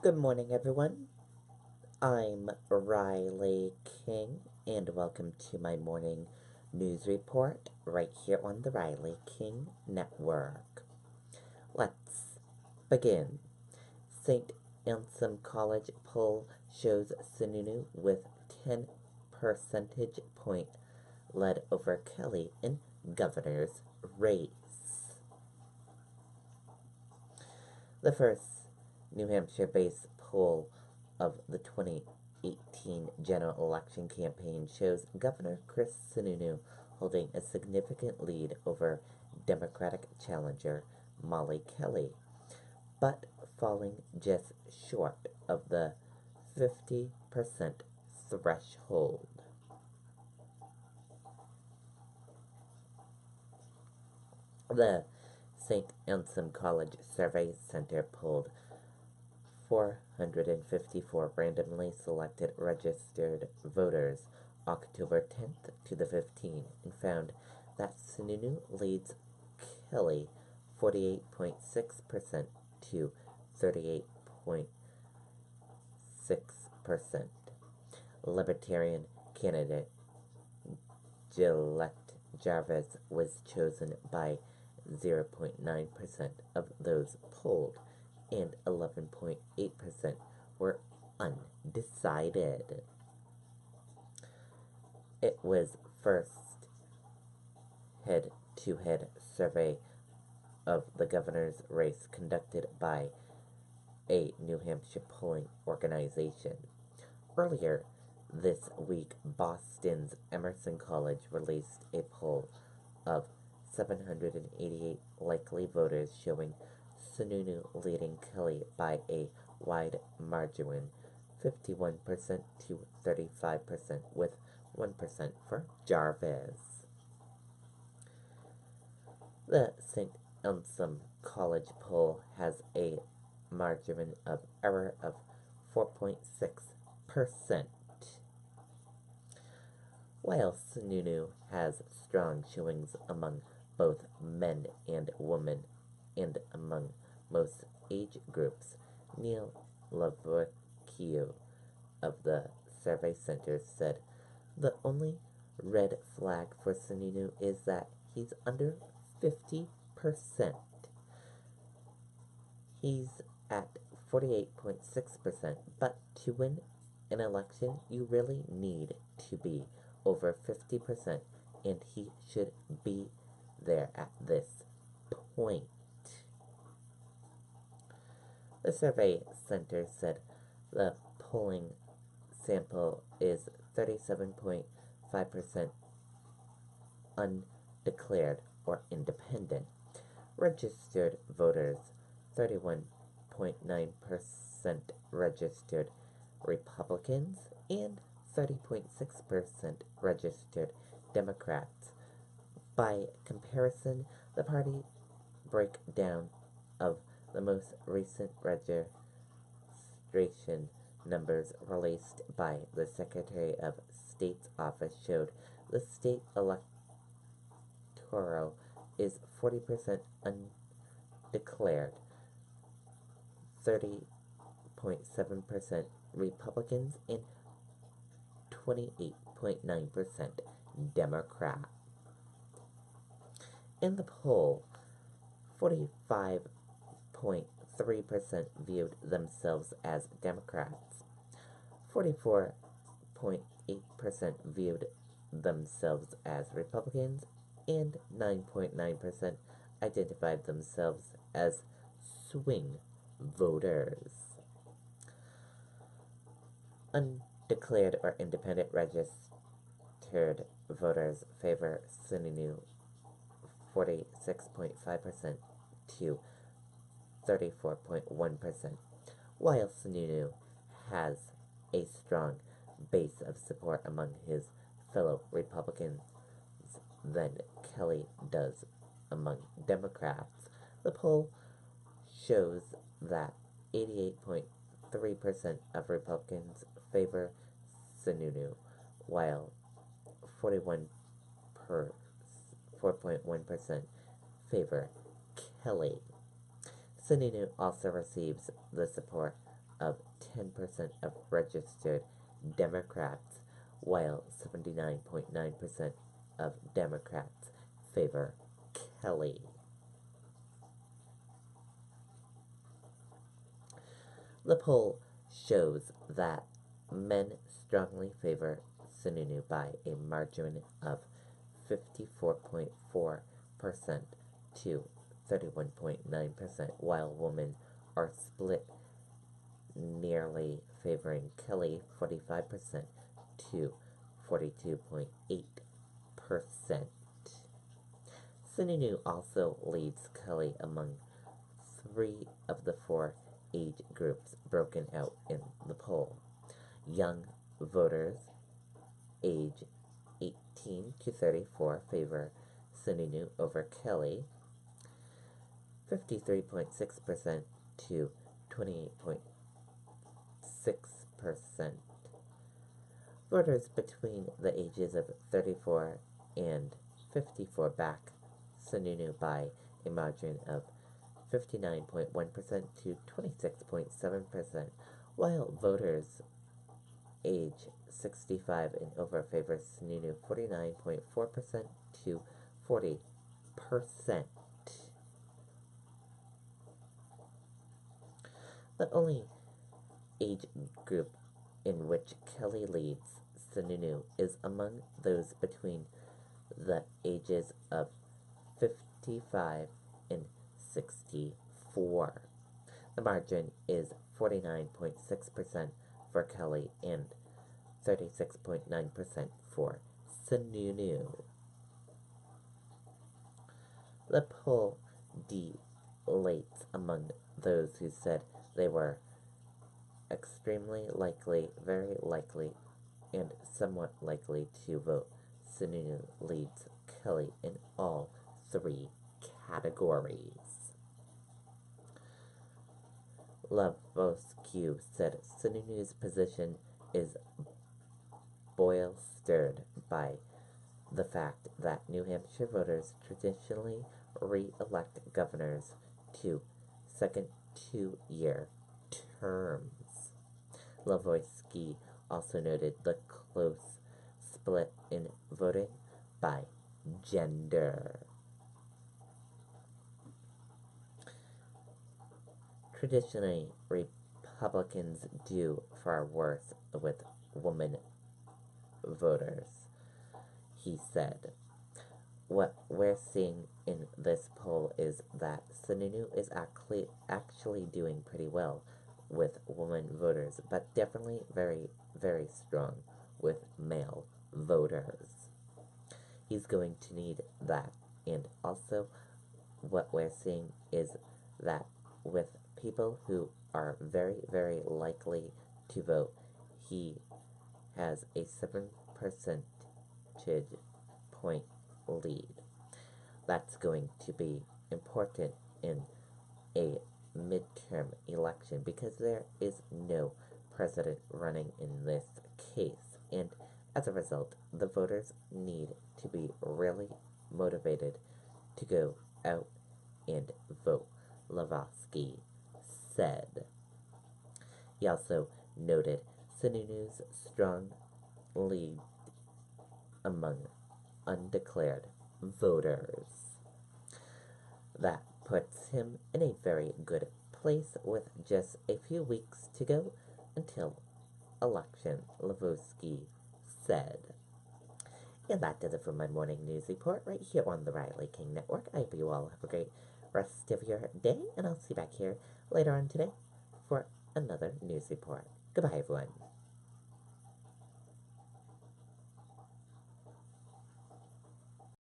Good morning, everyone. I'm Riley King, and welcome to my morning news report right here on the Riley King Network. Let's begin. St. Anselm College poll shows Sununu with 10 percentage point led over Kelly in governor's race. The first New Hampshire-based poll of the 2018 general election campaign shows Governor Chris Sununu holding a significant lead over Democratic challenger Molly Kelly, but falling just short of the 50% threshold. The St. Anselm College Survey Center polled 454 randomly selected registered voters October 10th to the 15th and found that Sununu leads Kelly 48.6% to 38.6%. Libertarian candidate Gillette Jarvis was chosen by 0.9% of those polled, and 11.8% were undecided. It was first head-to-head survey of the governor's race conducted by a New Hampshire polling organization. Earlier this week, Boston's Emerson College released a poll of 788 likely voters showing Sununu leading Kelly by a wide margin, 51% to 35%, with 1% for Jarvis. The St. Anselm College poll has a margin of error of 4.6%. While Sununu has strong showings among both men and women and among most age groups, Neil Lavecchio of the Survey Center said the only red flag for Sununu is that he's under 50%. He's at 48.6%, but to win an election, you really need to be over 50%, and he should be there at this point. The Survey Center said the polling sample is 37.5% undeclared or independent. Registered voters, 31.9% registered Republicans and 30.6% registered Democrats. By comparison, the party breakdown of the most recent registration numbers released by the Secretary of State's office showed the state electoral is 40% undeclared, 30.7% Republicans, and 28.9% Democrat. In the poll, 45.3% viewed themselves as Democrats, 44.8% viewed themselves as Republicans, and 9.9% identified themselves as swing voters. Undeclared or independent registered voters favor Sununu 46.5% to 34.1%, while Sununu has a strong base of support among his fellow Republicans than Kelly does among Democrats. The poll shows that 88.3% of Republicans favor Sununu, while 4.1% favor Kelly. Sununu also receives the support of 10% of registered Democrats, while 79.9% of Democrats favor Kelly. The poll shows that men strongly favor Sununu by a margin of 54.4% to 31.9%, while women are split, nearly favoring Kelly 45% to 42.8%. Sununu also leads Kelly among 3 of the 4 age groups broken out in the poll. Young voters age 18 to 34 favor Sununu over Kelly, 53.6% to 28.6%. Voters between the ages of 34 and 54 back Sununu by a margin of 59.1% to 26.7%, while voters age 65 and over favor Sununu 49.4% to 40%. The only age group in which Kelly leads Sununu is among those between the ages of 55 and 64. The margin is 49.6% for Kelly and 36.9% for Sununu. The poll delates among those who said they were extremely likely, very likely, and somewhat likely to vote. Sununu leads Kelly in all 3 categories. Lavosque said Sununu's position is bolstered by the fact that New Hampshire voters traditionally re-elect governors to second 2-year terms. Lavosque also noted the close split in voting by gender. Traditionally, Republicans do far worse with women voters, he said. What we're seeing in this poll is that Sununu is actually doing pretty well with women voters, but definitely very, very strong with male voters. He's going to need that. And also, what we're seeing is that with people who are very, very likely to vote, he has a 7 percentage point lead. That's going to be important in a midterm election because there is no president running in this case, and as a result, the voters need to be really motivated to go out and vote, Lavosque said. He also noted Sununu's strong lead among undeclared voters. That puts him in a very good place with just a few weeks to go until election, Lavosque said. And that does it for my morning news report right here on the Riley King Network. I hope you all have a great rest of your day, and I'll see you back here later on today for another news report. Goodbye, everyone.